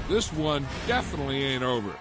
This one definitely ain't over.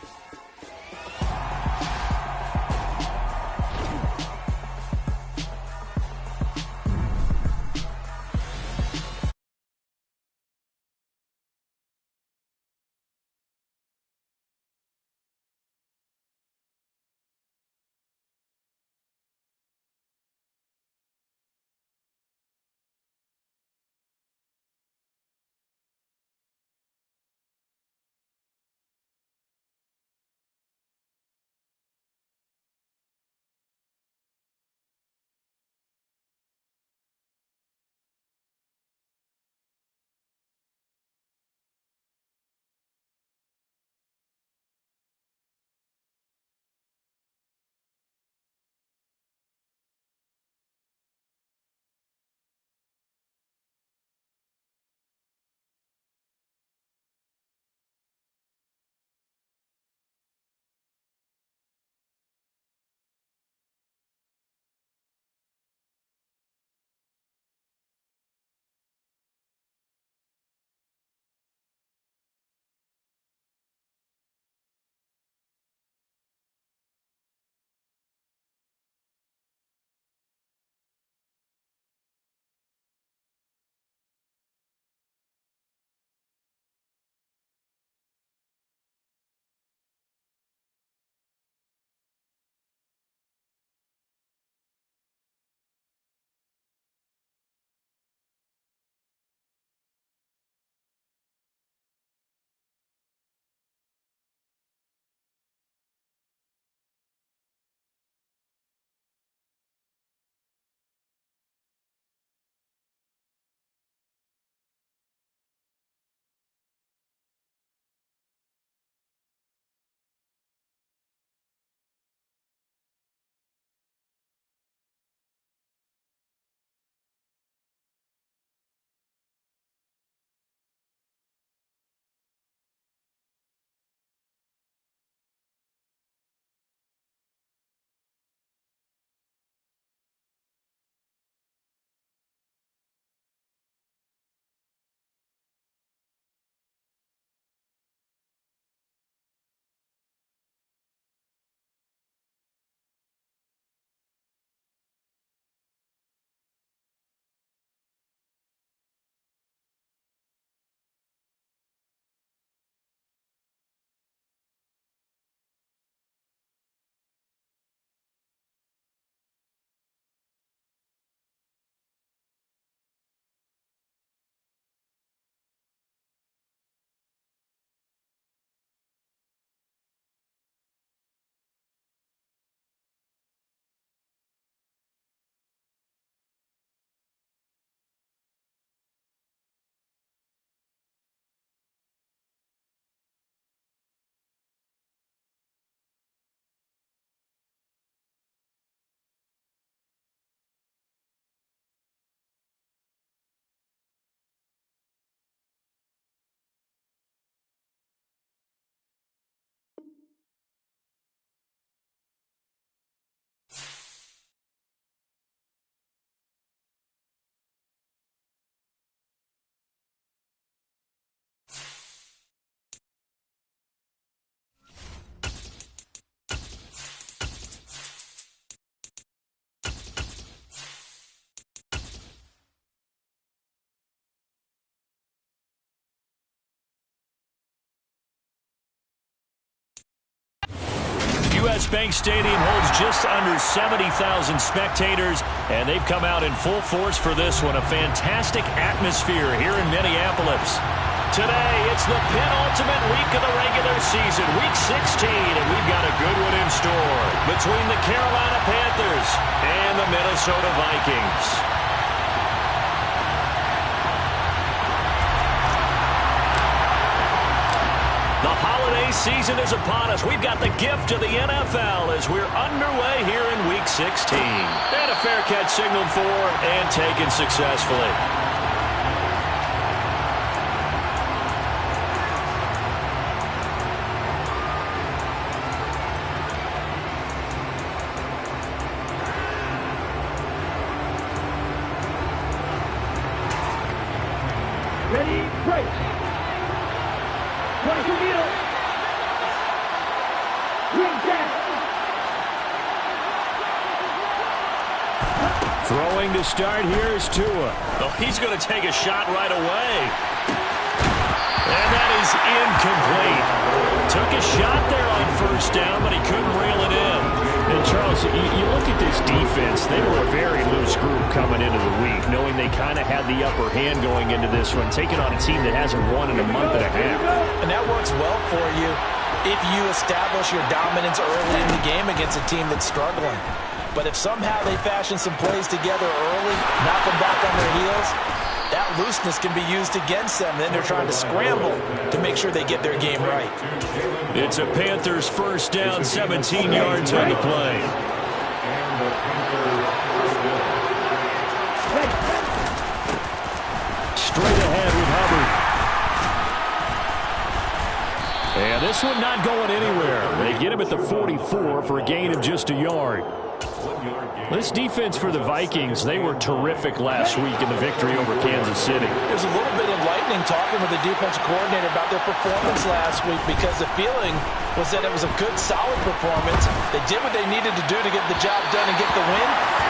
U.S. Bank Stadium holds just under 70,000 spectators, and they've come out in full force for this one. A fantastic atmosphere here in Minneapolis. Today, it's the penultimate week of the regular season, Week 16, and we've got a good one in store between the Carolina Panthers and the Minnesota Vikings. The holiday season is upon us. We've got the gift of the NFL as we're underway here in Week 16. And a fair catch signaled for and taken successfully. Ready, break. Throwing to start here is Tua. Oh, he's going to take a shot right away. And that is incomplete. Took a shot there on first down, but he couldn't reel it in. And, Charles, you look at this defense. They were a very loose group coming into the week, knowing they kind of had the upper hand going into this one, taking on a team that hasn't won in a month and a half. And that works well for you if you establish your dominance early in the game against a team that's struggling. But if somehow they fashion some plays together early, knock them back on their heels, that looseness can be used against them. Then they're trying to scramble to make sure they get their game right. It's a Panthers first down, 17 yards on the play. Straight ahead with Hubbard. And this one not going anywhere. They get him at the 44 for a gain of just a yard. This defense for the Vikings, they were terrific last week in the victory over Kansas City. There's a little bit enlightening talking with the defensive coordinator about their performance last week, because the feeling was that it was a good, solid performance. They did what they needed to do to get the job done and get the win,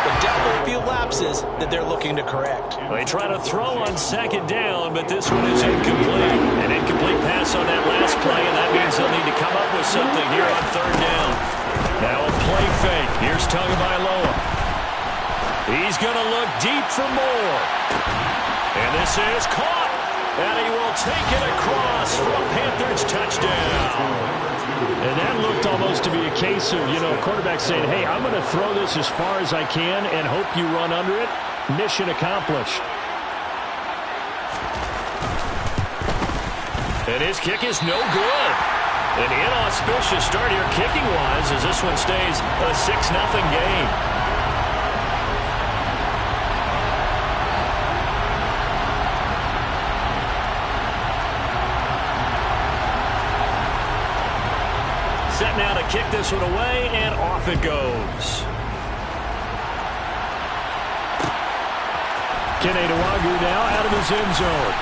but definitely a few lapses that they're looking to correct. They try to throw on second down, but this one is incomplete. An incomplete pass on that last play, and that means they'll need to come up with something here on third down. Now a play fake. Here's Tagovailoa. He's going to look deep for more. And this is caught. And he will take it across for a Panthers touchdown. And that looked almost to be a case of, a quarterback saying, hey, I'm going to throw this as far as I can and hope you run under it. Mission accomplished. And his kick is no good. An inauspicious start here kicking-wise as this one stays a 6-0 game. Set now to kick this one away, and off it goes. Keneduagu now out of his end zone.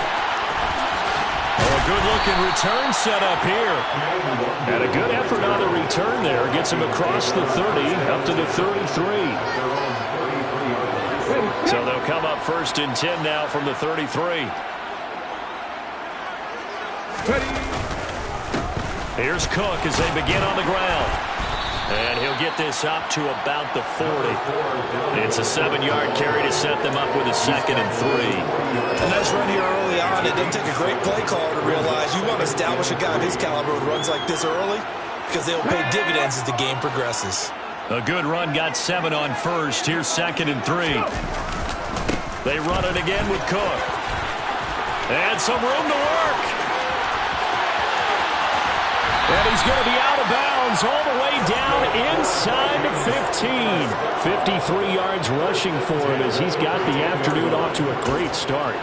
A good-looking return set up here. And a good effort on the return there. Gets him across the 30, up to the 33. So they'll come up first and 10 now from the 33. Here's Cook as they begin on the ground. And he'll get this up to about the 40. It's a 7-yard carry to set them up with a 2nd and 3. A nice run here early on. It doesn't take a great play call to realize you want to establish a guy of his caliber who runs like this early, because they'll pay dividends as the game progresses. A good run, got 7 on first. Here's 2nd and 3. They run it again with Cook. And some room to work. And he's going to be out of bounds all the way down inside the 15. 53 yards rushing for him as he's got the afternoon off to a great start.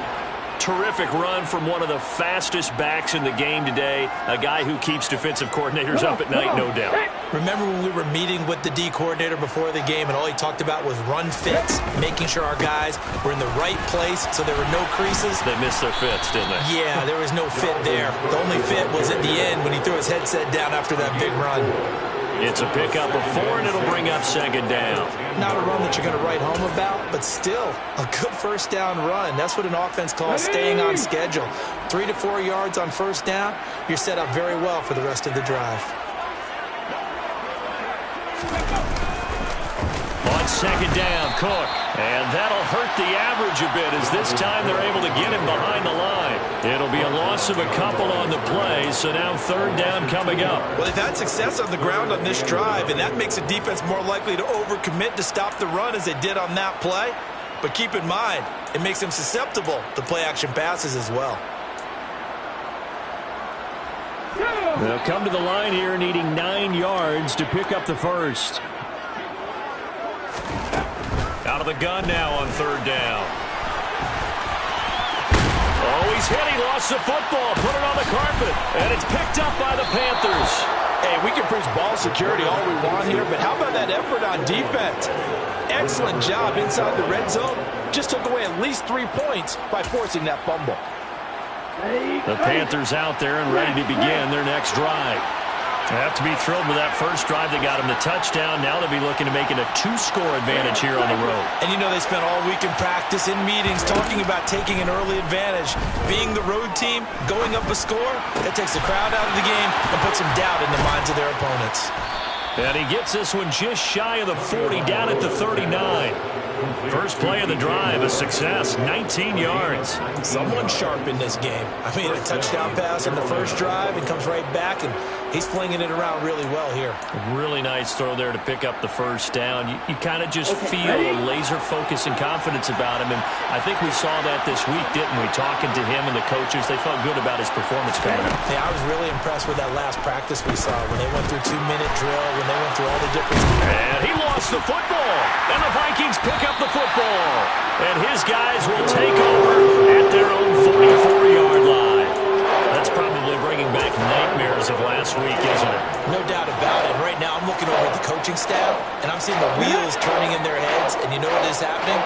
Terrific run from one of the fastest backs in the game today. A guy who keeps defensive coordinators up at night, no doubt. Remember when we were meeting with the D coordinator before the game and all he talked about was run fits, making sure our guys were in the right place so there were no creases? They missed their fits, didn't they? Yeah, there was no fit there. The only fit was at the end when he threw his headset down after that big run. It's a pickup of 4, and it'll bring up 2nd down. Not a run that you're going to write home about, but still a good first down run. That's what an offense calls staying on schedule. 3 to 4 yards on first down, you're set up very well for the rest of the drive. On 2nd down, Cook. And that'll hurt the average a bit as this time they're able to get him behind the line. It'll be a loss of a couple on the play, so now 3rd down coming up. Well, they've had success on the ground on this drive, and that makes the defense more likely to overcommit to stop the run as they did on that play. But keep in mind, it makes them susceptible to play-action passes as well. They'll come to the line here needing 9 yards to pick up the first. Out of the gun now on 3rd down. Oh, he's hit. He lost the football. Put it on the carpet. And it's picked up by the Panthers. Hey, we can preach ball security all we want here, but how about that effort on defense? Excellent job inside the red zone. Just took away at least 3 points by forcing that fumble. The Panthers out there and ready to begin their next drive. They have to be thrilled with that first drive that got them the touchdown. Now they'll be looking to make it a 2-score advantage here on the road. And you know they spent all week in practice, in meetings, talking about taking an early advantage. Being the road team, going up a score, that takes the crowd out of the game and puts some doubt in the minds of their opponents. And he gets this one just shy of the 40, down at the 39. First play of the drive, a success, 19 yards. Someone sharp in this game. I mean, a touchdown pass on the first drive and comes right back, and he's flinging it around really well here. Really nice throw there to pick up the first down. You kind of just feel a laser focus and confidence about him, and I think we saw that this week, didn't we? Talking to him and the coaches, they felt good about his performance coming up. Yeah, I was really impressed with that last practice we saw when they went through 2-minute drill, when they went through all the different... And he lost the football, and the Vikings pick up the football. And his guys will take over at their own 44-yard line. That's probably bringing back nightmares of last week, isn't it? No doubt about it. Right now I'm looking over at the coaching staff, and I'm seeing the wheels turning in their heads, and you know what is happening?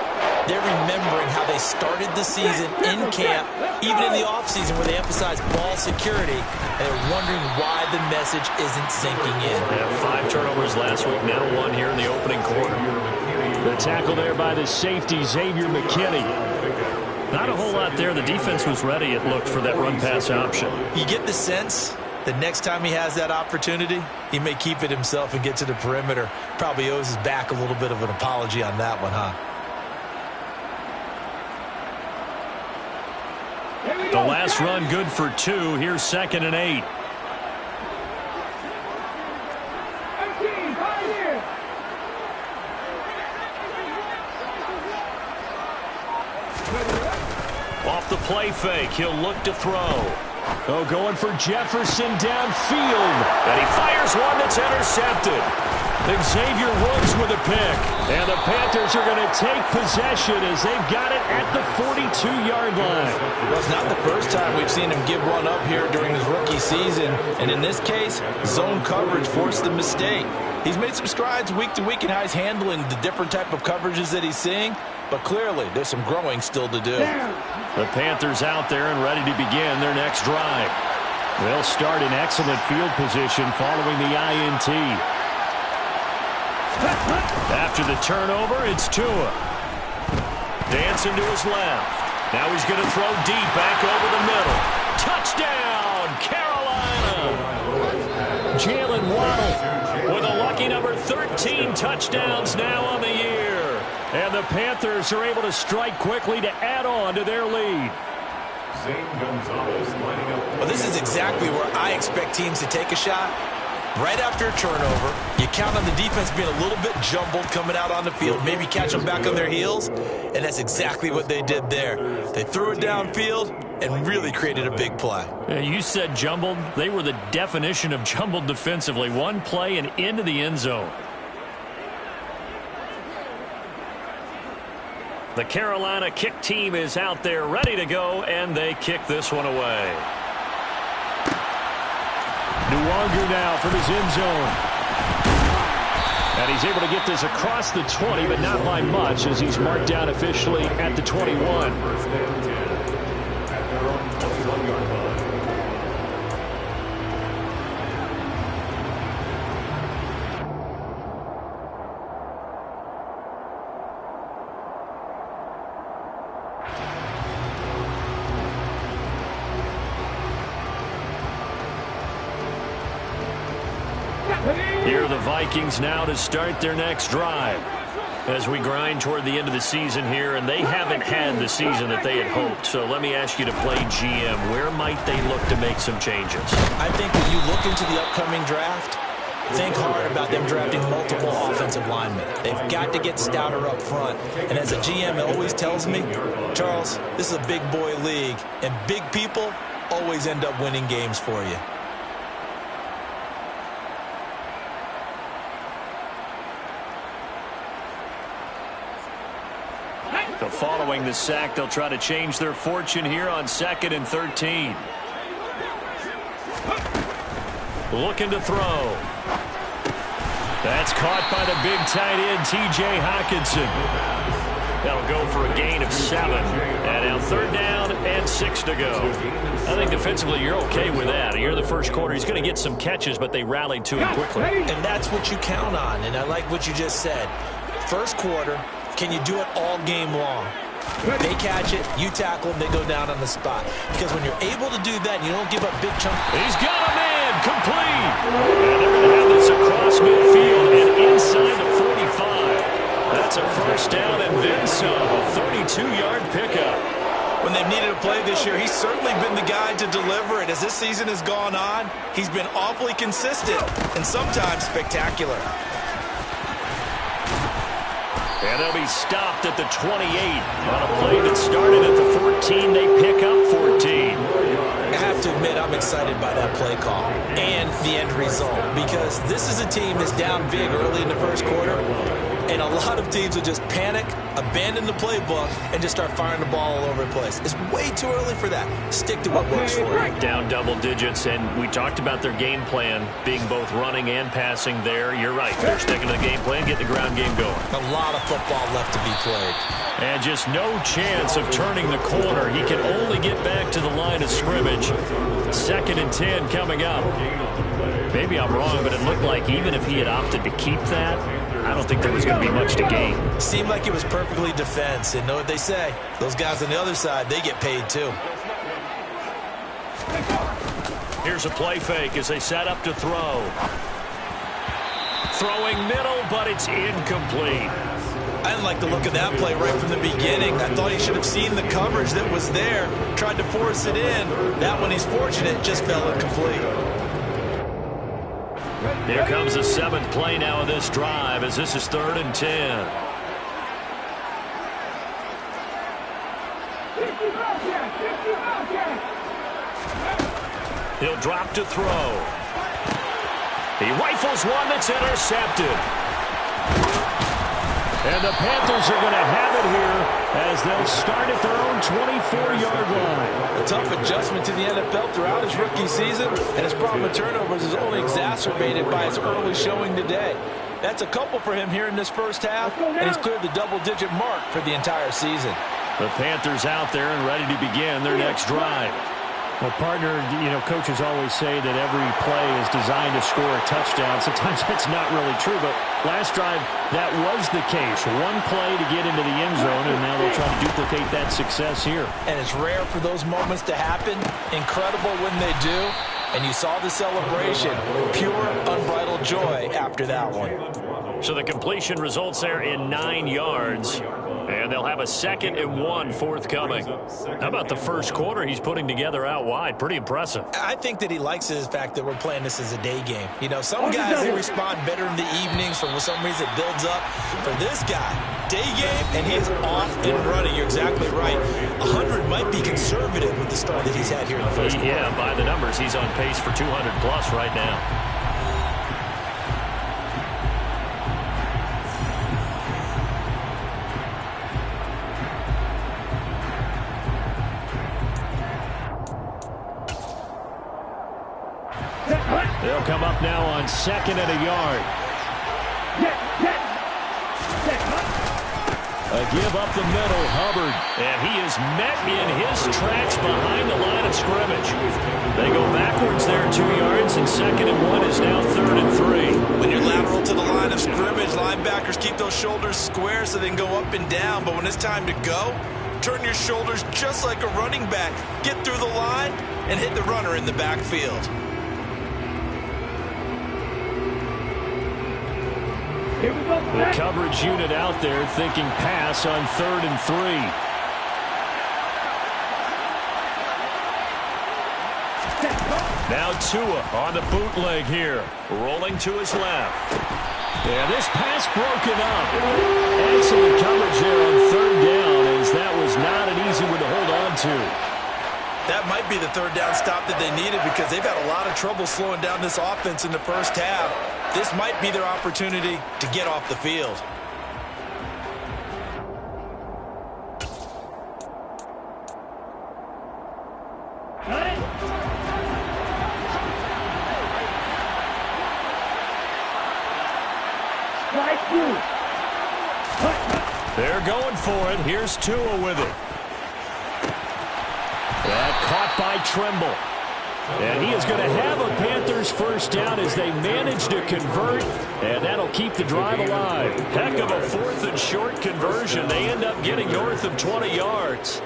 They're remembering how they started the season in camp, even in the offseason where they emphasized ball security, and they're wondering why the message isn't sinking in. Yeah, 5 turnovers last week, now 1 here in the opening quarter. The tackle there by the safety, Xavier McKinney. Not a whole lot there. The defense was ready, it looked, for that run-pass option. You get the sense that next time he has that opportunity, he may keep it himself and get to the perimeter. Probably owes his back a little bit of an apology on that one, huh? The last run good for 2. Here's 2nd and 8. Off the play fake, he'll look to throw. Oh, going for Jefferson downfield. And he fires one that's intercepted. Xavier Woods with a pick. And the Panthers are going to take possession as they've got it at the 42-yard line. Well, it's not the first time we've seen him give one up here during his rookie season. And in this case, zone coverage forced the mistake. He's made some strides week to week in how he's handling the different type of coverages that he's seeing. But clearly, there's some growing still to do. The Panthers out there and ready to begin their next drive. They'll start in excellent field position following the INT. After the turnover, it's Tua. Dancing to his left. Now he's going to throw deep back over the middle. Touchdown, Carolina! Jalen Waddle with a lucky number 13 touchdowns now on the year. And the Panthers are able to strike quickly to add on to their lead. Well, this is exactly where I expect teams to take a shot. Right after a turnover, you count on the defense being a little bit jumbled coming out on the field, maybe catch them back on their heels, and that's exactly what they did there. They threw it downfield and really created a big play. Yeah, you said jumbled. They were the definition of jumbled defensively. One play and into the end zone. The Carolina kick team is out there ready to go, and they kick this one away. Nwangu now from his end zone. And he's able to get this across the 20, but not by much, as he's marked down officially at the 21. Here are the Vikings now to start their next drive. As we grind toward the end of the season here, and they haven't had the season that they had hoped. So let me ask you to play GM. Where might they look to make some changes? I think when you look into the upcoming draft, think hard about them drafting multiple offensive linemen. They've got to get stouter up front. And as a GM always tells me, Charles, this is a big boy league, and big people always end up winning games for you. So following the sack, they'll try to change their fortune here on 2nd and 13. Looking to throw. That's caught by the big tight end, T.J. Hockenson. That'll go for a gain of 7. And now 3rd down and 6 to go. I think defensively you're okay with that. Here in the first quarter, he's going to get some catches, but they rallied to him quickly. And that's what you count on, and I like what you just said. First quarter, can you do it all game long? They catch it, you tackle them, they go down on the spot. Because when you're able to do that, you don't give up big chunks. He's got a man, complete. And they're going to have this across midfield and inside the 45. That's a first down and then some. A 32-yard pickup. When they've needed a play this year, he's certainly been the guy to deliver it. As this season has gone on, he's been awfully consistent and sometimes spectacular. And they'll be stopped at the 28 on a play that started at the 14. They pick up 14. I have to admit, I'm excited by that play call and the end result, because this is a team that's down big early in the first quarter, and a lot of teams will just panic, abandon the playbook, and just start firing the ball all over the place. It's way too early for that. Stick to what works for you. Down double digits, and we talked about their game plan being both running and passing there. You're right. They're sticking to the game plan, getting the ground game going. A lot of football left to be played. And just no chance of turning the corner. He can only get back to the line of scrimmage. 2nd and 10 coming up. Maybe I'm wrong, but it looked like even if he had opted to keep that, I don't think there was going to be much to gain. Seemed like it was perfectly defense. And know what they say? Those guys on the other side, they get paid too. Here's a play fake as they set up to throw. Throwing middle, but it's incomplete. I didn't like the look of that play right from the beginning. I thought he should have seen the coverage that was there, tried to force it in. That one, he's fortunate, just fell incomplete. Here comes the 7th play now of this drive, as this is 3rd and 10. He'll drop to throw. He rifles one that's intercepted. And the Panthers are going to have it here as they'll start at their own 24-yard line. A tough adjustment to the NFL throughout his rookie season, and his problem with turnovers is only exacerbated by his early showing today. That's a couple for him here in this first half, and he's cleared the double-digit mark for the entire season. The Panthers out there and ready to begin their next drive. Well, partner, coaches always say that every play is designed to score a touchdown. Sometimes that's not really true, but last drive, that was the case. One play to get into the end zone, and now they'll try to duplicate that success here. And it's rare for those moments to happen. Incredible when they do. And you saw the celebration. Pure, unbridled joy after that one. So the completion results there in 9 yards. And they'll have a 2nd and 1 forthcoming. How about the first quarter he's putting together out wide? Pretty impressive. I think that he likes the fact that we're playing this as a day game. Some guys, they respond better in the evenings. For some reason, it builds up. For this guy, day game, and he is off and running. You're exactly right. 100 might be conservative with the start that he's had here in the first quarter. Yeah, by the numbers, he's on pace for 200-plus right now. They'll come up now on 2nd and a yard. A give up the middle, Hubbard. And he is met in his tracks behind the line of scrimmage. They go backwards there 2 yards, and 2nd and 1 is now 3rd and 3. When you're lateral to the line of scrimmage, linebackers keep those shoulders square so they can go up and down. But when it's time to go, turn your shoulders just like a running back. Get through the line and hit the runner in the backfield. The coverage unit out there thinking pass on 3rd and 3. Now Tua on the bootleg here, rolling to his left. And this pass broken up. Excellent coverage there on 3rd down, as that was not an easy one to hold on to. That might be the 3rd down stop that they needed, because they've had a lot of trouble slowing down this offense in the first half. This might be their opportunity to get off the field. They're going for it. Here's Tua with it. That caught by Trimble. And he is going to have a Panthers first down as they manage to convert, and that'll keep the drive alive. Heck of a 4th and short conversion. They end up getting north of 20 yards.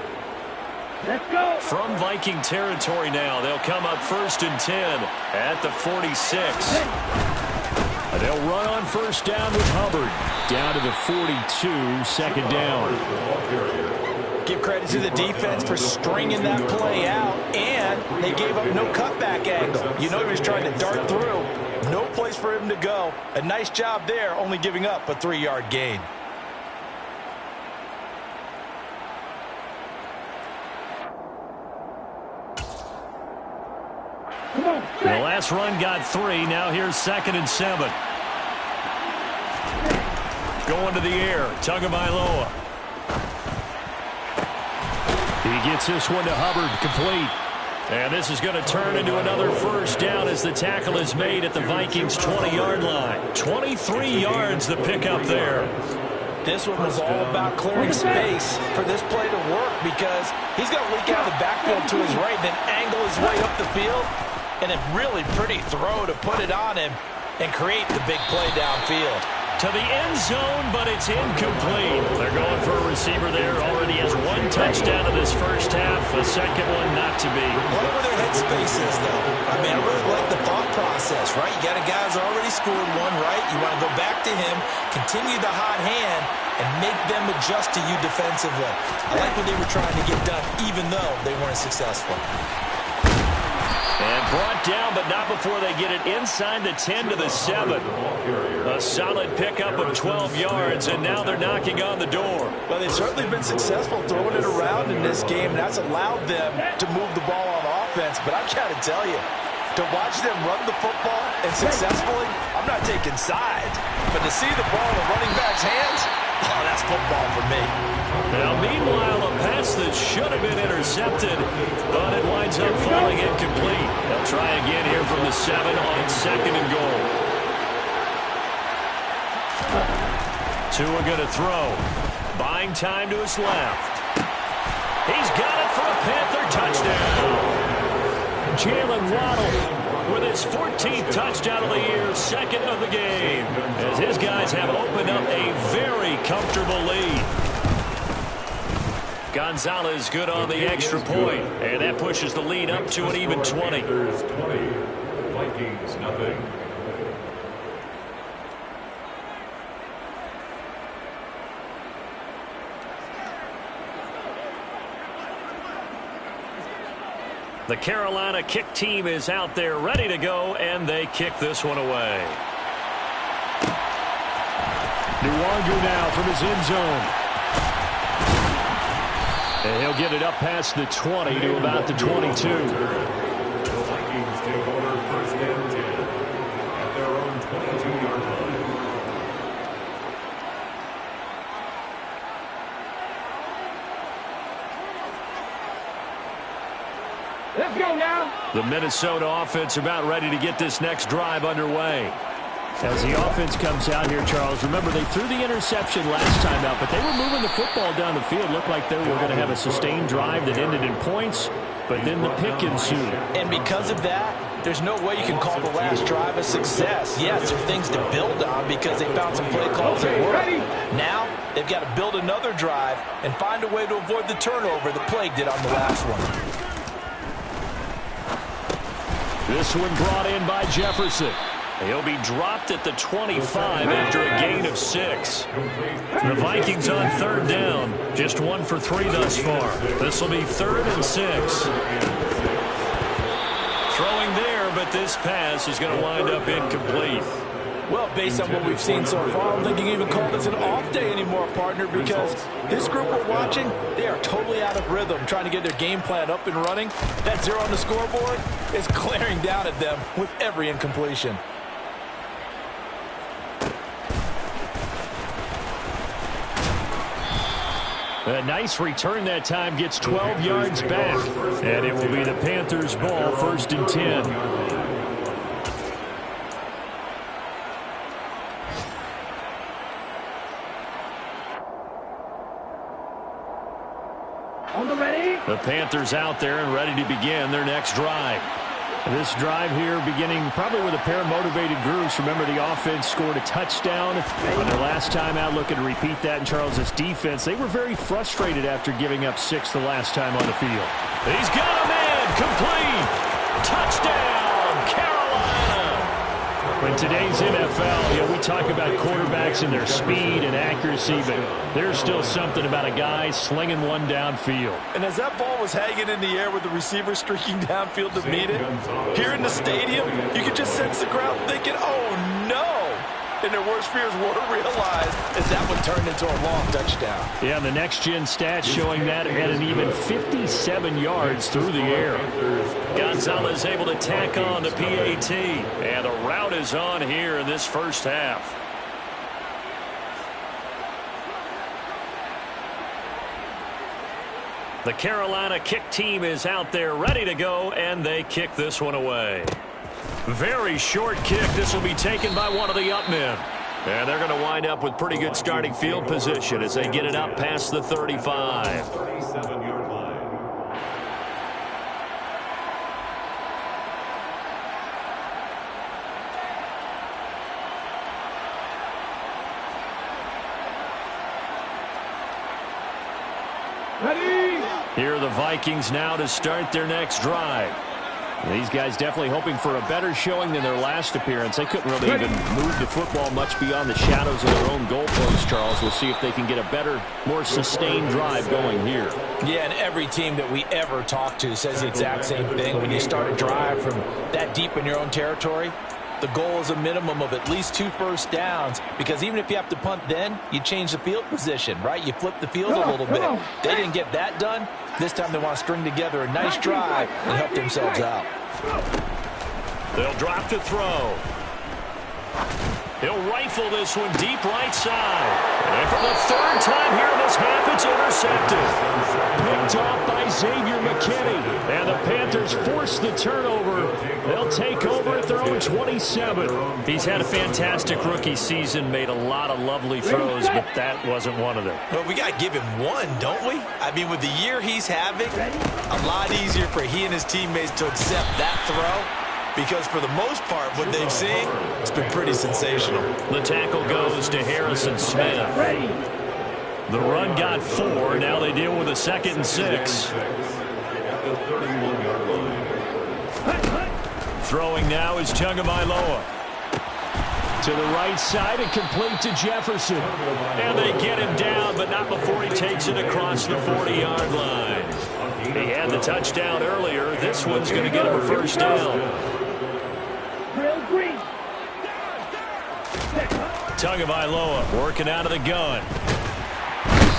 Let's go. From Viking territory now, they'll come up 1st and 10 at the 46. And they'll run on first down with Hubbard. Down to the 42, second down. Give credit to the defense for stringing that play out, and they gave up no cutback angle. You know he was trying to dart through. No place for him to go. A nice job there, only giving up a 3-yard gain. The last run got 3. Now here's 2nd and 7. Going to the air. Tagovailoa. He gets this one to Hubbard, complete. And this is going to turn into another first down as the tackle is made at the Vikings' 20-yard line. 23 yards the pickup there. This one was all about clearing space for this play to work because he's going to leak out of the backfield to his right, then angle his way up the field, and a really pretty throw to put it on him and create the big play downfield. To the end zone, but it's incomplete. They're going for a receiver there. Already has 1 touchdown in this first half. A second one not to be. What were their head spaces, though? I mean, I really like the thought process, right? You got a guy who's already scored one, right? You want to go back to him, continue the hot hand, and make them adjust to you defensively. I like what they were trying to get done, even though they weren't successful. And brought down, but not before they get it inside the 10 to the 7. A solid pickup of 12 yards, and now they're knocking on the door. Well, they've certainly been successful throwing it around in this game, and that's allowed them to move the ball on offense. But I've got to tell you, to watch them run the football and successfully, I'm not taking sides. But to see the ball in the running back's hands, oh, that's football for me. Now, meanwhile, a pass that should have been intercepted, but it winds up falling incomplete. They'll try again here from the 7 on 2nd and goal. Tua going to throw. Buying time to his left. He's got it for a Panther touchdown. Jalen Waddle with his 14th touchdown of the year, 2nd of the game, as his guys have opened up a very comfortable lead. Gonzalez good on the extra point, and that pushes the lead up to an even 20. Vikings, nothing. The Carolina kick team is out there ready to go, and they kick this one away. Nwangu now from his end zone. And he'll get it up past the 20 to about the 22. The Vikings take over 1st and 10 at their own 22-yard line. Let's go now. The Minnesota offense about ready to get this next drive underway. As the offense comes out here, Charles, remember they threw the interception last time out, but they were moving the football down the field. Looked like they were going to have a sustained drive that ended in points, but then the pick ensued. And because of that, there's no way you can call the last drive a success. Yes, there are things to build on because they found some play calls that work. Now, they've got to build another drive and find a way to avoid the turnover the Plague did on the last one. This one brought in by Jefferson. He'll be dropped at the 25 after a gain of 6. The Vikings on 3rd down. Just 1 for 3 thus far. This will be 3rd and 6. Throwing there, but this pass is going to wind up incomplete. Well, based on what we've seen so far, I don't think you can even call this an off day anymore, partner, because this group we're watching, they are totally out of rhythm, trying to get their game plan up and running. That 0 on the scoreboard is glaring down at them with every incompletion. A nice return that time, gets 12 yards back. And it will be the Panthers' ball, 1st and 10. ready? The Panthers out there and ready to begin their next drive. This drive here beginning probably with a pair of motivated groups. Remember, the offense scored a touchdown on their last time out, looking to repeat that in Charles' defense. They were very frustrated after giving up 6 the last time on the field. He's got a man complete. Touchdown, Carolina. In today's NFL, we talk about quarterbacks and their speed and accuracy, but there's still something about a guy slinging one downfield. And as that ball was hanging in the air with the receiver streaking downfield to meet it, here in the stadium, you could just sense the crowd thinking, oh, no. And their worst fears were realized as that one turned into a long touchdown. Yeah, the next-gen stats showing that at an even 57 yards through the air. Gonzalez able to tack on the PAT. And the route is on here in this first half. The Carolina kick team is out there ready to go, and they kick this one away. Very short kick. This will be taken by one of the up men. And they're going to wind up with pretty good starting field position as they get it up past the 35. 37-yard line. Ready? Here are the Vikings now to start their next drive. These guys definitely hoping for a better showing than their last appearance. They couldn't really even move the football much beyond the shadows of their own goalposts, Charles. We'll see if they can get a better, more sustained drive going here. Yeah, and every team that we ever talk to says the exact same thing. When you start a drive from that deep in your own territory, the goal is a minimum of at least 2 first downs, because even if you have to punt then, you change the field position, right? You flip the field a little bit. They didn't get that done. This time they want to string together a nice drive and help themselves out. They'll drop to throw. He'll rifle this one deep right side. And for the 3rd time here in this half, it's intercepted. Picked off by Xavier McKinney. And the Panthers force the turnover. They'll take over at their own 27. He's had a fantastic rookie season, made a lot of lovely throws, but that wasn't one of them. Well, we got to give him one, don't we? I mean, with the year he's having, a lot easier for he and his teammates to accept that throw. Because for the most part, what they've seen, it's been pretty sensational. The tackle goes to Harrison Smith. The run got 4. Now they deal with a 2nd and 6. Throwing now is Tagovailoa. To the right side and complete to Jefferson. And they get him down, but not before he takes it across the 40-yard line. He had the touchdown earlier. This one's going to get him a first down. Tagovailoa working out of the gun.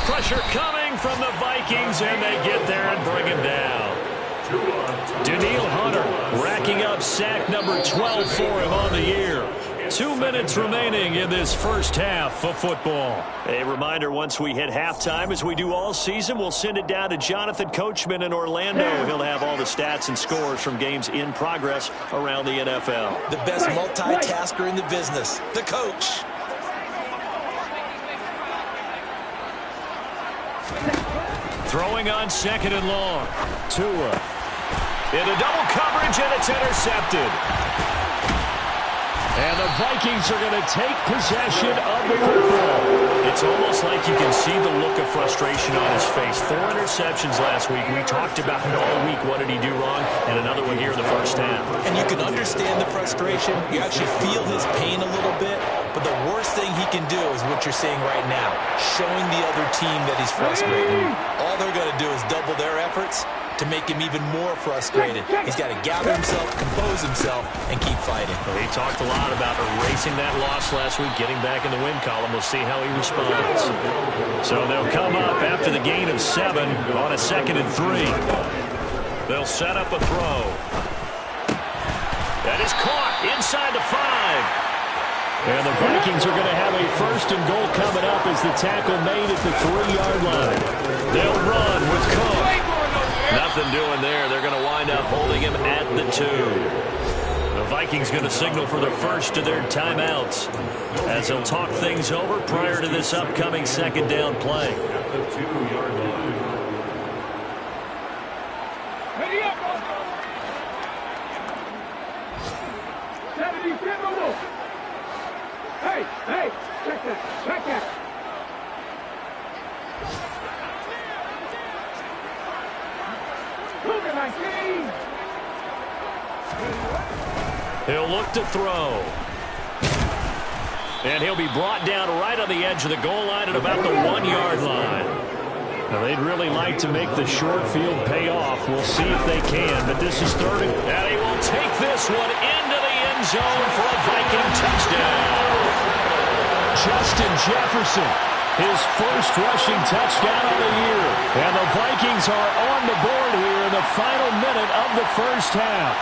Pressure coming from the Vikings, and they get there and bring him down. Daniil Hunter racking up sack number 12 for him on the year. 2 minutes remaining in this first half of football. A reminder, once we hit halftime, as we do all season, we'll send it down to Jonathan Coachman in Orlando. He'll have all the stats and scores from games in progress around the NFL. The best multitasker in the business, the coach. Throwing on 2nd and long. Tua. Into double coverage, and it's intercepted. And the Vikings are going to take possession of the football. It's almost like you can see the look of frustration on his face. 4 interceptions last week. We talked about it all week. What did he do wrong? And another one here in the first half. And you can understand the frustration. You actually feel his pain a little bit. But the worst thing he can do is what you're seeing right now, showing the other team that he's frustrated. All they're going to do is double their efforts to make him even more frustrated. He's got to gather himself, compose himself, and keep fighting. Well, he talked a lot about erasing that loss last week, getting back in the win column. We'll see how he responds. So they'll come up after the gain of 7 on a 2nd and 3. They'll set up a throw. That is caught inside the 5. And the Vikings are going to have a 1st and goal coming up as the tackle made at the 3-yard line. They'll run with Cook. Nothing doing there. They're going to wind up holding him at the 2. The Vikings going to signal for the first of their timeouts as they'll talk things over prior to this upcoming 2nd down play. no. Hey, hey, check that, check that. Look at my team. He'll look to throw. And he'll be brought down right on the edge of the goal line at about the 1-yard line. Now, they'd really like to make the short field pay off. We'll see if they can, but this is third. And he will take this one into the end zone for a Viking touchdown. Justin Jefferson, his first rushing touchdown of the year. And the Vikings are on the board here in the final minute of the first half.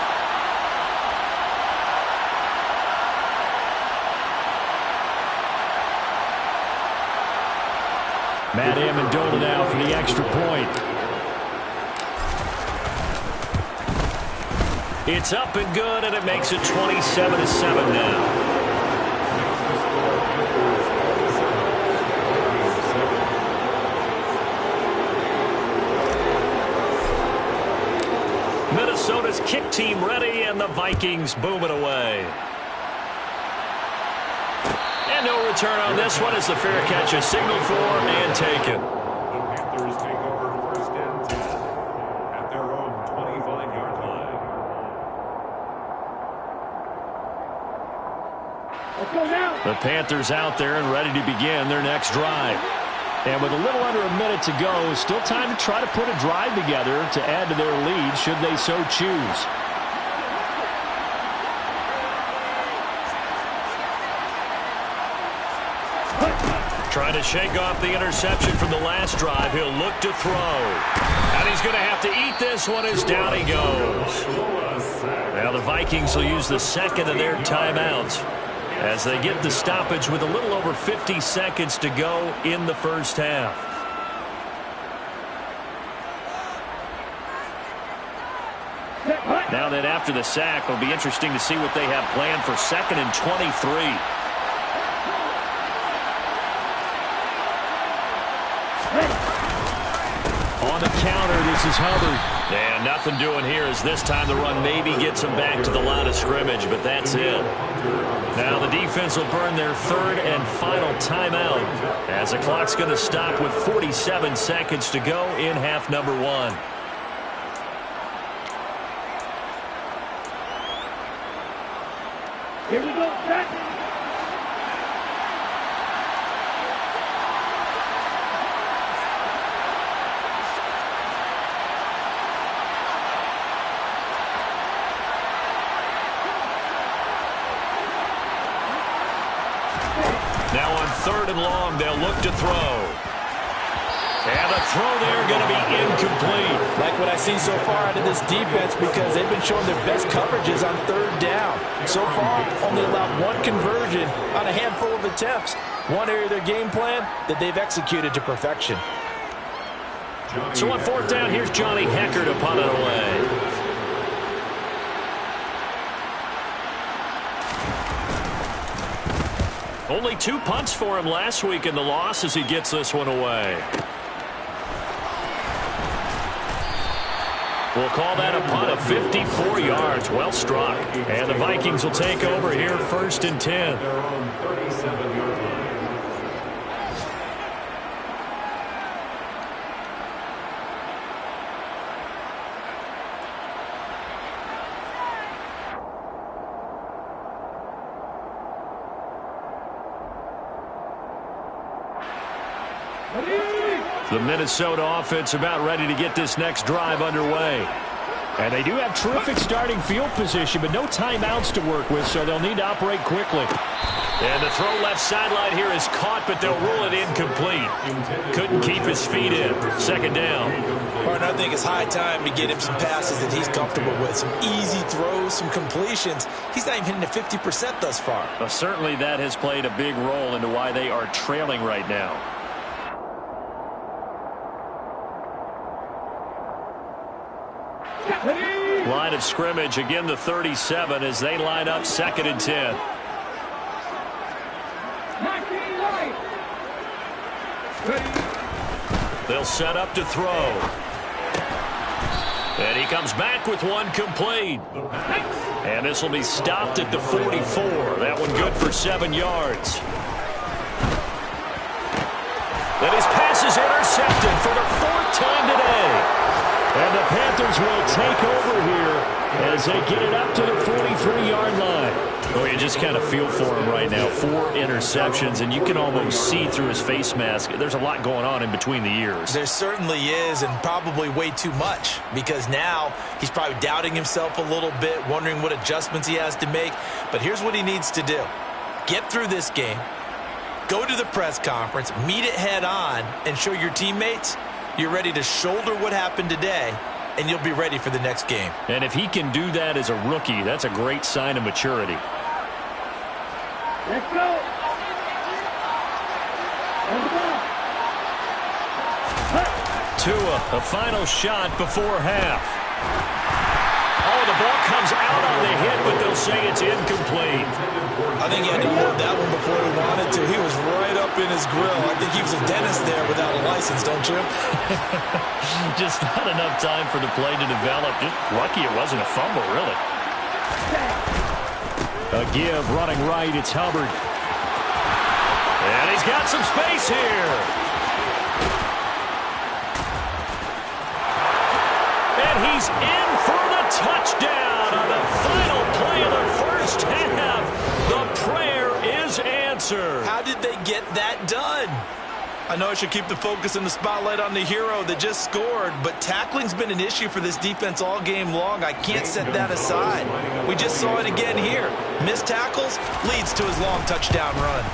Matt Amendola now for the extra point. It's up and good, and it makes it 27-7 now. Minnesota's kick team ready, and the Vikings boom it away. And no return on this one as the fair catch is signaled for and taken. The Panthers take over first and 10 at their own 25-yard line. Let's go now. The Panthers out there and ready to begin their next drive. And with a little under a minute to go, still time to try to put a drive together to add to their lead should they so choose. Trying to shake off the interception from the last drive. He'll look to throw. And he's going to have to eat this one as down he goes. Now the Vikings will use the second of their timeouts as they get the stoppage with a little over 50 seconds to go in the first half. Now that after the sack, it'll be interesting to see what they have planned for 2nd and 23. On the counter, this is Hubbard. And nothing doing here as this time the run maybe gets him back to the line of scrimmage, but that's it. Now the defense will burn their third and final timeout as the clock's going to stop with 47 seconds to go in half number 1. Here we go, set. Now on 3rd and long, they'll look to throw. And the throw there going to be incomplete. Like what I've seen so far out of this defense because they've been showing their best coverages on 3rd down. So far, only allowed one conversion on a handful of attempts. One area of their game plan that they've executed to perfection. So on 4th down, here's Johnny Hecker to punt it away. Only 2 punts for him last week in the loss as he gets this one away. We'll call that a punt of 54 yards. Well struck. And the Vikings will take over here 1st and 10. Their own 37-yard line. The Minnesota offense about ready to get this next drive underway. And they do have terrific starting field position, but no timeouts to work with, so they'll need to operate quickly. And the throw left sideline here is caught, but they'll rule it incomplete. Couldn't keep his feet in. 2nd down. Partner, I think it's high time to get him some passes that he's comfortable with. Some easy throws, some completions. He's not even hitting the 50% thus far. Well, certainly that has played a big role into why they are trailing right now. Line of scrimmage, again the 37 as they line up 2nd and 10. They'll set up to throw. And he comes back with one complete. And this will be stopped at the 44. That one good for 7 yards. And his pass is intercepted for the 4th time today. And the Panthers will take over here as they get it up to the 43-yard line. Oh, you just kind of feel for him right now. 4 interceptions, and you can almost see through his face mask. There's a lot going on in between the ears. There certainly is, and probably way too much, because now he's probably doubting himself a little bit, wondering what adjustments he has to make. But here's what he needs to do. Get through this game, go to the press conference, meet it head on, and show your teammates you're ready to shoulder what happened today, and you'll be ready for the next game. And if he can do that as a rookie, that's a great sign of maturity. Let's go. Tua, a final shot before half. Oh, the ball comes out on the hit, but they'll say it's incomplete. I think he had to hold that one before he wanted to. He was right up in his grill. I think he was a dentist there without a license, don't you? Just not enough time for the play to develop. Just lucky it wasn't a fumble, really. A give running right. It's Hubbard. And he's got some space here. And he's in for the touchdown on the final play of the first half. The prayer is answered. How did they get that done? I know I should keep the focus and the spotlight on the hero that just scored, but tackling's been an issue for this defense all game long. I can't set that aside. We just saw it again here. Missed tackles leads to his long touchdown run.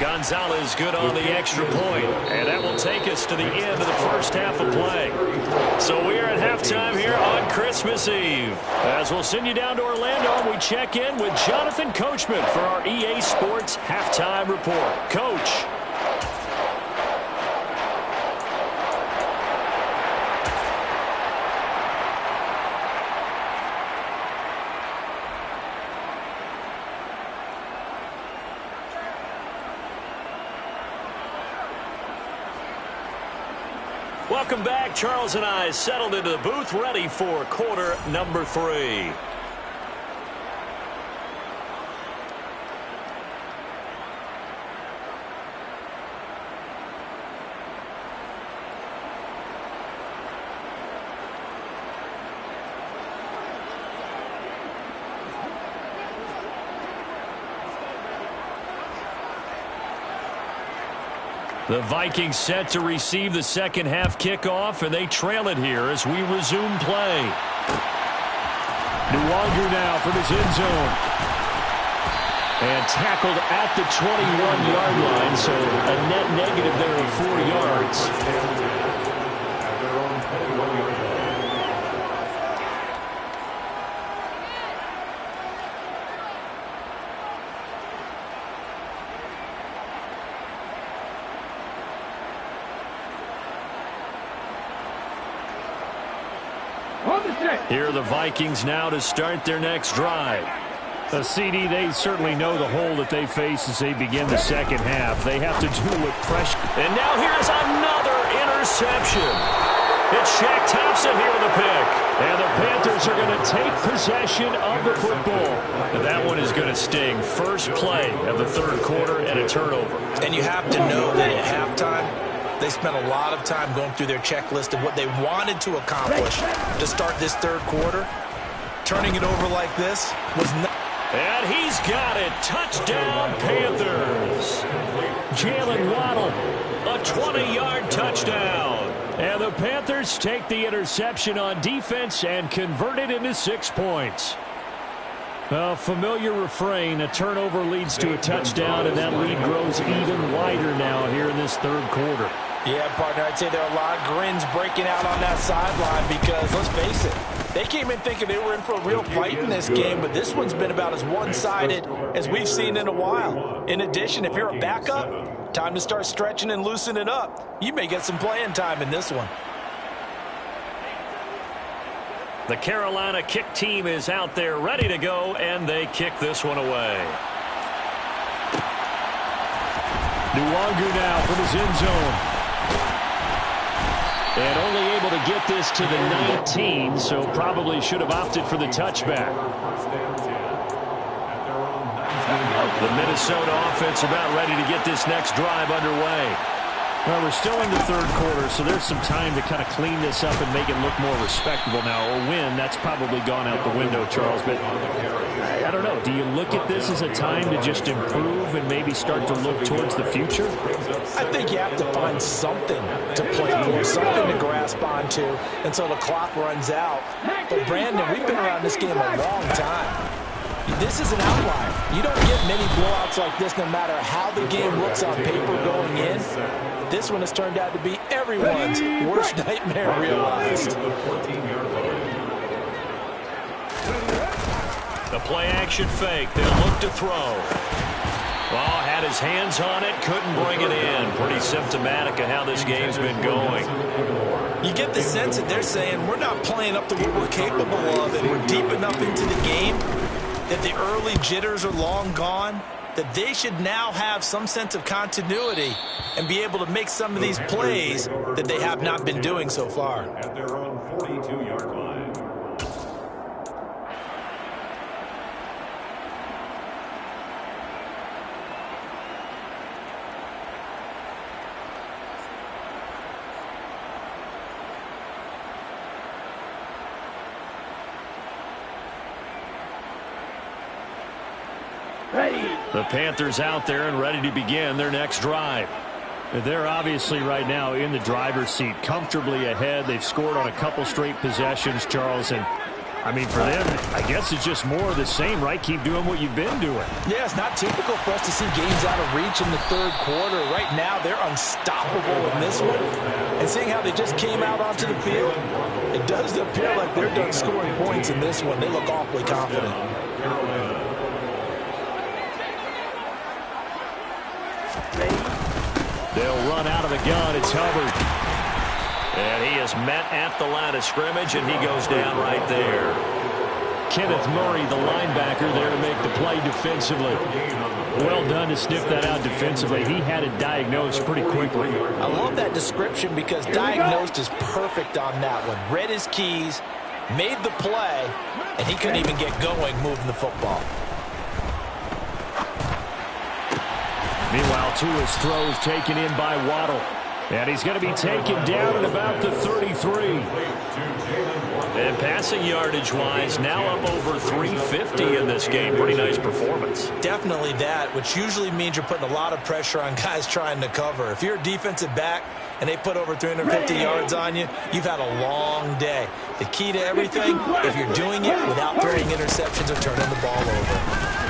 Gonzalez good on the extra point, and that will take us to the end of the first half of play. So we are at halftime here on Christmas Eve. As we'll send you down to Orlando, and we check in with Jonathan Coachman for our EA Sports Halftime Report. Coach. Welcome back. Charles and I settled into the booth, ready for quarter number 3. The Vikings set to receive the second half kickoff, and they trail it here as we resume play. Nwangu now from his end zone. And tackled at the 21-yard line, so a net negative there of 4 yards. At their own 21-yard line. Here are the Vikings now to start their next drive. The CD, they certainly know the hole that they face as they begin the second half. They have to do what pressure. And now here's another interception. It's Shaq Thompson here with the pick. And the Panthers are going to take possession of the football. And that one is going to sting. First play of the third quarter and a turnover. And you have to know that at halftime, they spent a lot of time going through their checklist of what they wanted to accomplish to start this third quarter. Turning it over like this was not. And he's got it. Touchdown, Panthers. Jalen Waddle. A 20-yard touchdown. And the Panthers take the interception on defense and convert it into 6 points. A familiar refrain, a turnover leads to a touchdown, and that lead grows even wider now here in this third quarter. Yeah, partner, I'd say there are a lot of grins breaking out on that sideline because, let's face it, they came in thinking they were in for a real fight in this game, but this one's been about as one-sided as we've seen in a while. In addition, if you're a backup, time to start stretching and loosening up. You may get some playing time in this one. The Carolina kick team is out there ready to go, and they kick this one away. Nwangu now from his end zone. And only able to get this to the 19, so probably should have opted for the touchback. The Minnesota offense about ready to get this next drive underway. Well, we're still in the third quarter, so there's some time to kind of clean this up and make it look more respectable now. Or win, that's probably gone out the window, Charles. But I don't know. Do you look at this as a time to just improve and maybe start to look towards the future? I think you have to find something to play for, something to grasp onto until the clock runs out. But, Brandon, we've been around this game a long time. This is an outlier. You don't get many blowouts like this no matter how the game looks on paper going in. This one has turned out to be everyone's worst nightmare realized. The play action fake. They'll look to throw. Well, had his hands on it, couldn't bring it in. Pretty symptomatic of how this game's been going. You get the sense that they're saying we're not playing up to what we're capable of, and we're deep enough into the game that the early jitters are long gone, that they should now have some sense of continuity and be able to make some of these plays that they have not been doing so far. At their own 42-yard line. The Panthers out there and ready to begin their next drive. They're obviously right now in the driver's seat, comfortably ahead. They've scored on a couple straight possessions, Charles. And, I mean, for them, I guess it's just more of the same, right? Keep doing what you've been doing. Yeah, it's not typical for us to see games out of reach in the third quarter. Right now, they're unstoppable in this one. And seeing how they just came out onto the field, it does appear like they're done scoring points in this one. They look awfully confident. They'll run out of the gun. It's Hubbard. And he is met at the line of scrimmage, and he goes down right there. Kenneth Murray, the linebacker, there to make the play defensively. Well done to sniff that out defensively. He had it diagnosed pretty quickly. I love that description because diagnosed is perfect on that one. Read his keys, made the play, and he couldn't even get going moving the football. Meanwhile, Tua's throws taken in by Waddle. And he's going to be taken down at about the 33. And passing yardage-wise, now up over 350 in this game. Pretty nice performance. Definitely that, which usually means you're putting a lot of pressure on guys trying to cover. If you're a defensive back and they put over 350 yards on you, you've had a long day. The key to everything, if you're doing it without throwing interceptions or turning the ball over.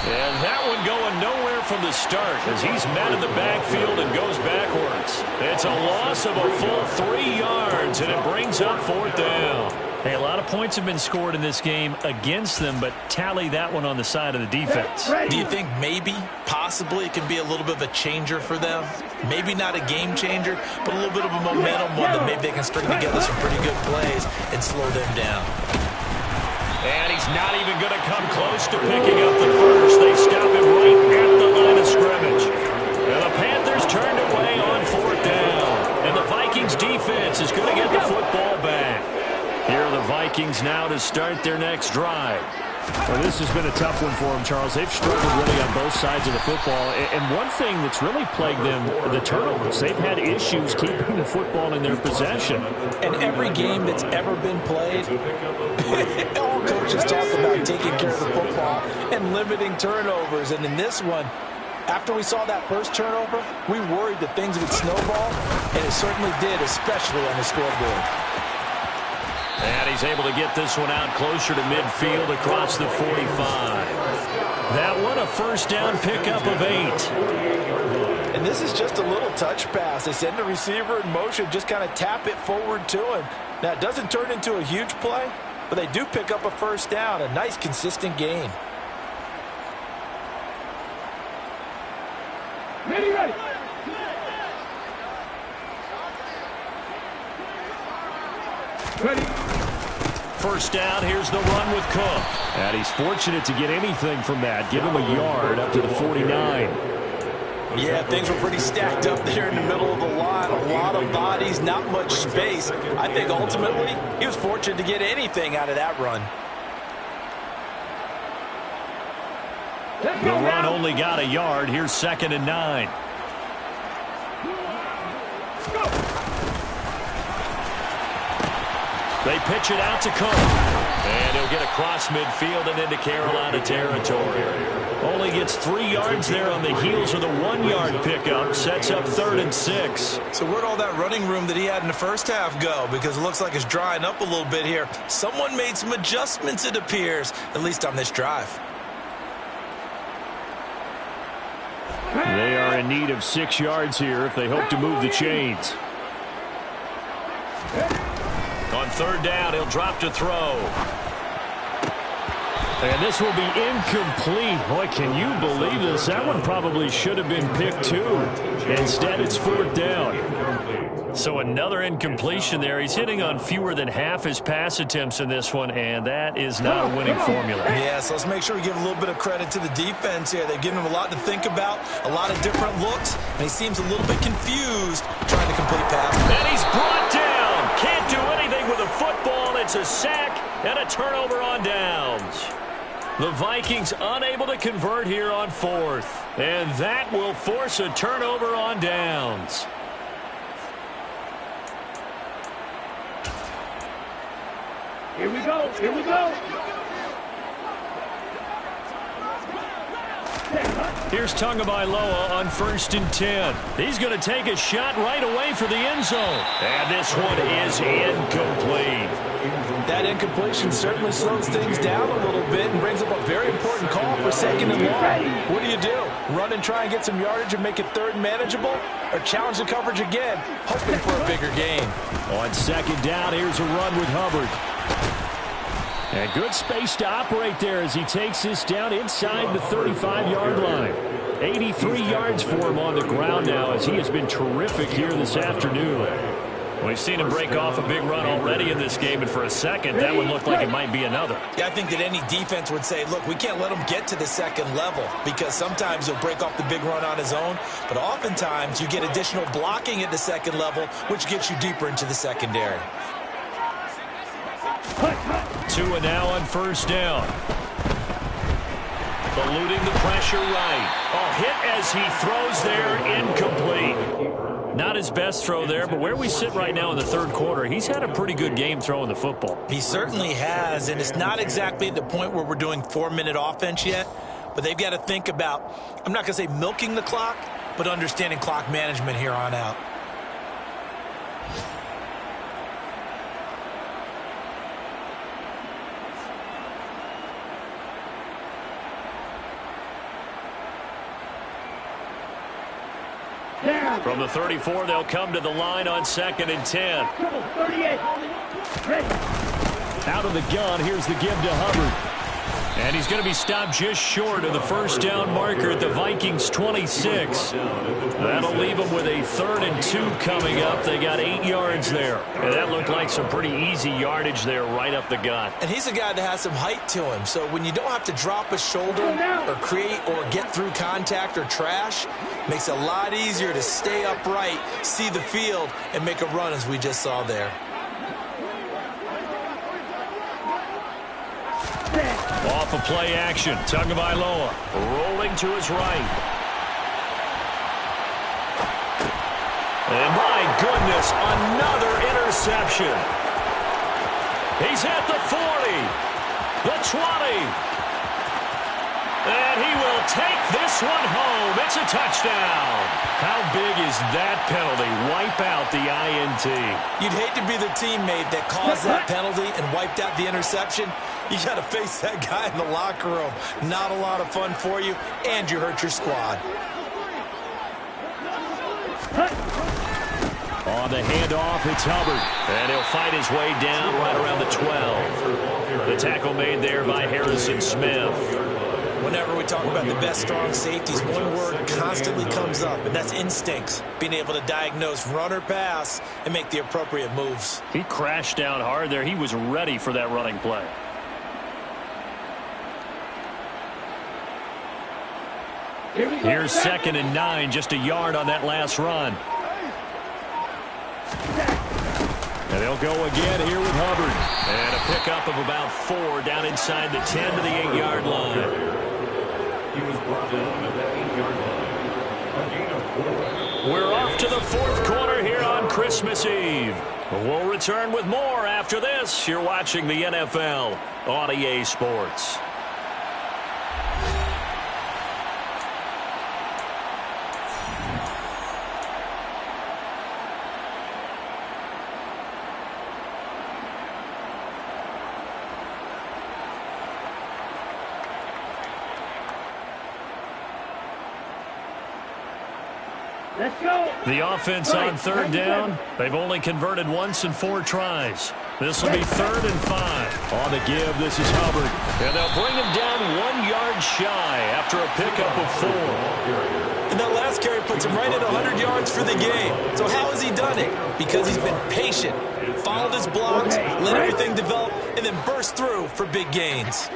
And that one going nowhere from the start as he's met in the backfield and goes backwards. It's a loss of a full 3 yards, and it brings up fourth down. Hey, a lot of points have been scored in this game against them, but tally that one on the side of the defense. Do you think maybe, possibly, it can be a little bit of a changer for them? Maybe not a game changer, but a little bit of a momentum one that maybe they can string together some pretty good plays and slow them down. And he's not even going to come close to picking up the first. They stop him right at the line of scrimmage. And the Panthers turned away on fourth down. And the Vikings defense is going to get the football back. Here are the Vikings now to start their next drive. Well, this has been a tough one for them, Charles. They've struggled really on both sides of the football. And one thing that's really plagued them, the turnovers. They've had issues keeping the football in their possession. And every game that's ever been played, all coaches talk about taking care of the football and limiting turnovers. And in this one, after we saw that first turnover, we worried that things would snowball, and it certainly did, especially on the scoreboard. And he's able to get this one out closer to midfield across the 45. That one a first down pickup of 8. And this is just a little touch pass. They send the receiver in motion, just kind of tap it forward to him. Now, it doesn't turn into a huge play, but they do pick up a first down. A nice, consistent gain. Ready. Ready. First down, here's the run with Cook. And he's fortunate to get anything from that. Give him a yard up to the 49. Yeah, things were pretty stacked up there in the middle of the line. A lot of bodies, not much space. I think ultimately he was fortunate to get anything out of that run. The run only got a yard. Here's 2nd and 9. They pitch it out to Cole. And he'll get across midfield and into Carolina territory. Only gets 3 yards there on the heels of the 1-yard pickup. Sets up 3rd and 6. So where'd all that running room that he had in the first half go? Because it looks like it's drying up a little bit here. Someone made some adjustments, it appears, at least on this drive. They are in need of 6 yards here if they hope to move the chains. On 3rd down, he'll drop to throw. And this will be incomplete. Boy, can you believe this? That one probably should have been picked too. Instead, it's 4th down. So another incompletion there. He's hitting on fewer than half his pass attempts in this one, and that is not a winning formula. Yeah, so let's make sure we give a little bit of credit to the defense here. They've given him a lot to think about, a lot of different looks, and he seems a little bit confused trying to complete passes. And he's brought down. Can't do anything with a football. It's a sack and a turnover on downs. The Vikings unable to convert here on 4th. And that will force a turnover on downs. Here we go. Here we go. Here's Tagovailoa on 1st and 10. He's going to take a shot right away for the end zone. And this one is incomplete. That incompletion certainly slows things down a little bit and brings up a very important call for 2nd and long. What do? Run and try and get some yardage and make it 3rd and manageable? Or challenge the coverage again, hoping for a bigger gain? On 2nd down, here's a run with Hubbard. And good space to operate there as he takes this down inside the 35-yard line. 83 yards for him on the ground now as he has been terrific here this afternoon. We've seen him break off a big run already in this game, and for a second, that would look like it might be another. Yeah, I think that any defense would say, look, we can't let him get to the 2nd level because sometimes he'll break off the big run on his own, but oftentimes you get additional blocking at the 2nd level, which gets you deeper into the secondary. 2 and now on 1st down. Eluding the pressure right. Oh, hit as he throws there, incomplete. Not his best throw there, but where we sit right now in the 3rd quarter, he's had a pretty good game throwing the football. He certainly has, and it's not exactly at the point where we're doing 4-minute offense yet, but they've got to think about, I'm not going to say milking the clock, but understanding clock management here on out. From the 34, they'll come to the line on 2nd and 10. Out of the gun, here's the give to Hubbard. And he's going to be stopped just short of the 1st down marker at the Vikings 26. That'll leave them with a 3rd and 2 coming up. They got 8 yards there. And that looked like some pretty easy yardage there right up the gut. And he's a guy that has some height to him. So when you don't have to drop a shoulder or create or get through contact or trash, makes it a lot easier to stay upright, see the field, and make a run as we just saw there. Off of play action, Tagovailoa rolling to his right. And my goodness, another interception. He's at the 40, the 20. And he will take this one home. It's a touchdown. How big is that penalty? Wipe out the INT. You'd hate to be the teammate that caused that penalty and wiped out the interception. You got to face that guy in the locker room. Not a lot of fun for you, and you hurt your squad. On the handoff, it's Hubbard. And he'll fight his way down right around the 12. The tackle made there by Harrison Smith. Whenever we talk about the best strong safeties, one word constantly comes up, and that's instincts. Being able to diagnose run or pass and make the appropriate moves. He crashed down hard there. He was ready for that running play. Here's 2nd and 9, just a yard on that last run. And they'll go again here with Hubbard. And a pickup of about 4 down inside the 10 to the 8-yard line. He was brought down at the 8-yard line. A gain of 4. We're off to the 4th quarter here on Christmas Eve. We'll return with more after this. You're watching the NFL on EA Sports. Let's go. The offense on 3rd down. They've only converted once in 4 tries. This will be 3rd and 5. On the give, this is Hubbard. And they'll bring him down 1 yard shy after a pickup of 4. And that last carry puts him right at 100 yards for the game. So how has he done it? Because he's been patient, followed his blocks, let everything develop, and then burst through for big gains.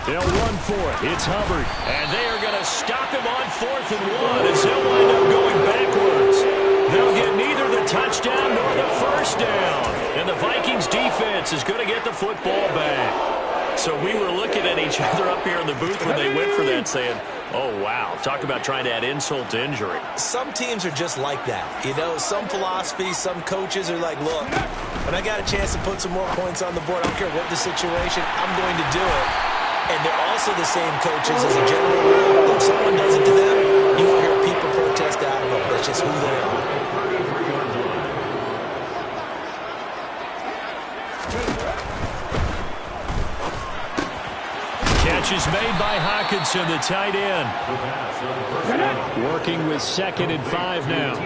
They'll run for it. It's Hubbard. And they are going to stop him on 4th and 1 as he'll wind up going backwards. They'll get neither the touchdown nor the first down. And the Vikings defense is going to get the football back. So we were looking at each other up here in the booth when they went for that saying, oh, wow, talk about trying to add insult to injury. Some teams are just like that. You know, some philosophies, some coaches are like, look, when I got a chance to put some more points on the board, I don't care what the situation, I'm going to do it. And they're also the same coaches as a general rule. If someone does it to them, you won't hear people protest out of them. That's just who they are. Catch is made by Hawkinson, the tight end. Working with 2nd and 5 now.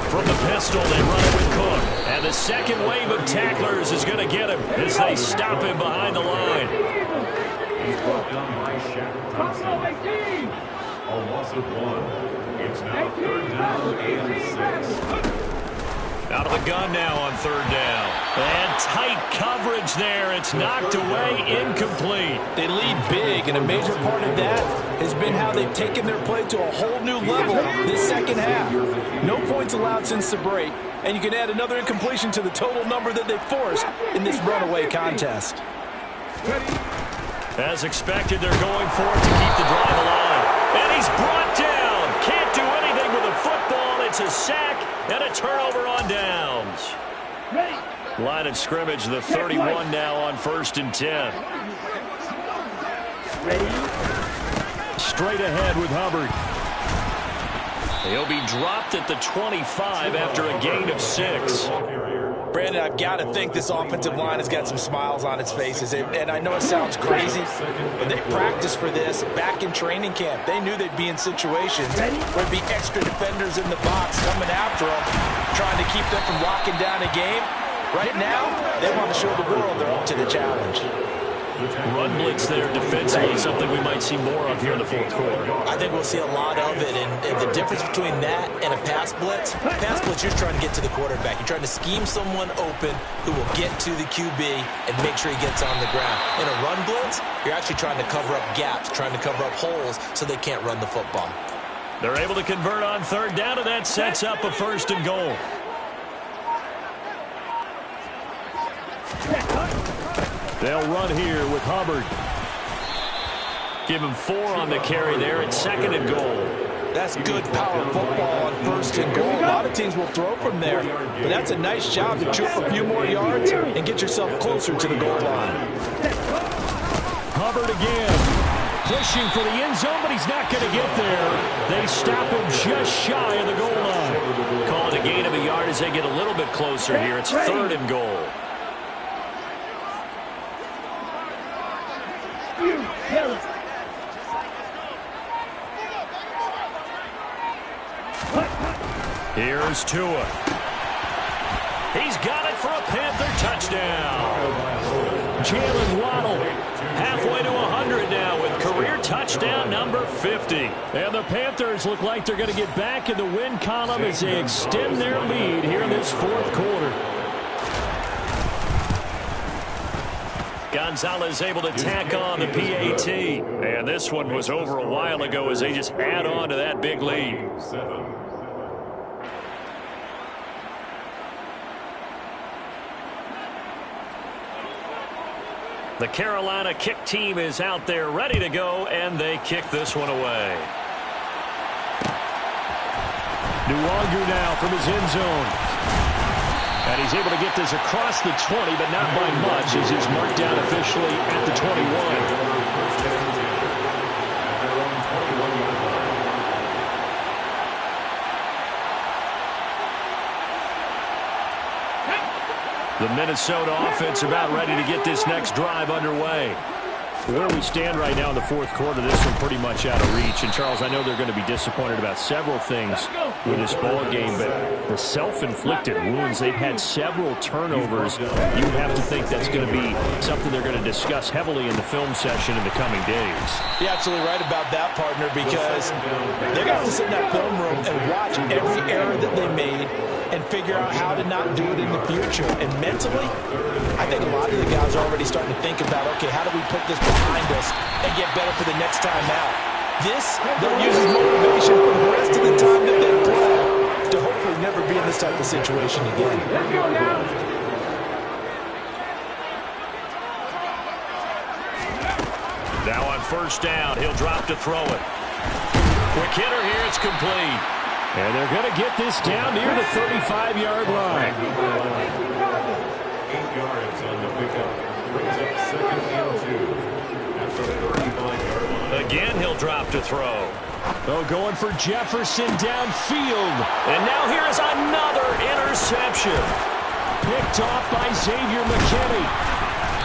From the pistol, they run it with Cook. And the second wave of tacklers is going to get him as they stop him behind the line. He's brought down by Shaq Thompson. A loss of 1. It's now 3rd down and 6. Out of the gun now on 3rd down. And tight coverage there. It's knocked away, incomplete. They lead big, and a major part of that has been how they've taken their play to a whole new level this second half. No points allowed since the break, and you can add another incompletion to the total number that they forced in this runaway contest. As expected, they're going for it to keep the drive alive. And he's brought down. Can't do anything with a football. It's a sack and a turnover on downs. Line of scrimmage, the 31 now on 1st and 10. Straight ahead with Hubbard. He'll be dropped at the 25 after a gain of 6. Brandon, I've got to think this offensive line has got some smiles on its faces. And I know it sounds crazy, but they practiced for this back in training camp. They knew they'd be in situations where there'd be extra defenders in the box coming after them, trying to keep them from locking down a game. Right now, they want to show the world they're up to the challenge. Run blitz there defensively, something we might see more of here in the 4th quarter. I think we'll see a lot of it, and the difference between that and a pass blitz, you're trying to get to the quarterback. You're trying to scheme someone open who will get to the QB and make sure he gets on the ground. In a run blitz, you're actually trying to cover up gaps, trying to cover up holes so they can't run the football. They're able to convert on 3rd down, and that sets up a 1st and goal. They'll run here with Hubbard. Give him 4 on the carry there at 2nd and goal. That's good power football on 1st and goal. A lot of teams will throw from there, but that's a nice job to chew up a few more yards and get yourself closer to the goal line. Hubbard again. Pushing for the end zone, but he's not going to get there. They stop him just shy of the goal line. Call it a gain of a yard as they get a little bit closer here. It's 3rd and goal. Here's Tua. He's got it for a Panther touchdown. Jalen Waddle halfway to 100 now with career touchdown number 50. And the Panthers look like they're going to get back in the win column as they extend their lead here in this 4th quarter. Gonzalez able to tack on the PAT. And this one was over a while ago as they just add on to that big lead. The Carolina kick team is out there ready to go, and they kick this one away. Nwangu now from his end zone. And he's able to get this across the 20, but not by much, as he's marked down officially at the 21. The Minnesota offense about ready to get this next drive underway. Where we stand right now in the fourth quarter, this one pretty much out of reach. And, Charles, I know they're going to be disappointed about several things with this ball game, but the self-inflicted wounds, they've had several turnovers. You would have to think that's going to be something they're going to discuss heavily in the film session in the coming days. You're absolutely right about that, partner, because they're going to have to sit in that film room and watch every error that they made and figure out how to not do it in the future. And mentally, I think a lot of the guys are already starting to think about, okay, how do we put this behind us and get better for the next time out? This, they'll use as motivation for the rest of the time that they play to hopefully never be in this type of situation again. Let's go now. Now on first down, he'll drop to throw it. Quick hitter here, it's complete. And they're going to get this down near the 35-yard line. 8 yards on the pickup. Brings up 2nd and 2. At the 35-yard line. Again, he'll drop to throw. Oh, going for Jefferson downfield. And now here is another interception. Picked off by Xavier McKinney.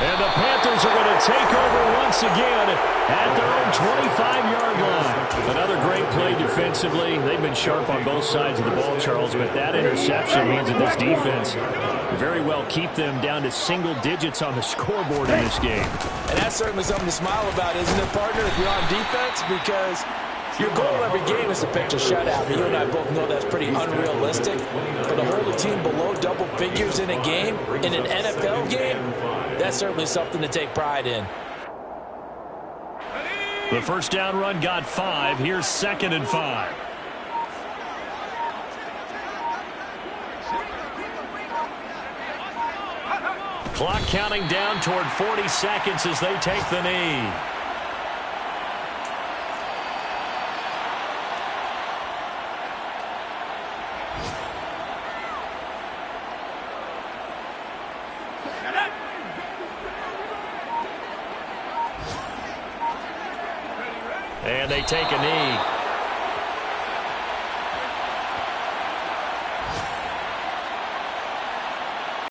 And the Panthers are going to take over once again at their own 25-yard line. Another great play defensively. They've been sharp on both sides of the ball, Charles, but that interception means that this defense very well keep them down to single digits on the scoreboard in this game. And that's certainly something to smile about, isn't it, partner, if you're on defense? Because your goal every game is to pitch a shutout. But you and I both know that's pretty unrealistic. But to hold a team below double figures in a game, in an NFL game, that's certainly something to take pride in. The first down run got 5. Here's 2nd and 5. Clock counting down toward 40 seconds as they take the knee. And they take a knee.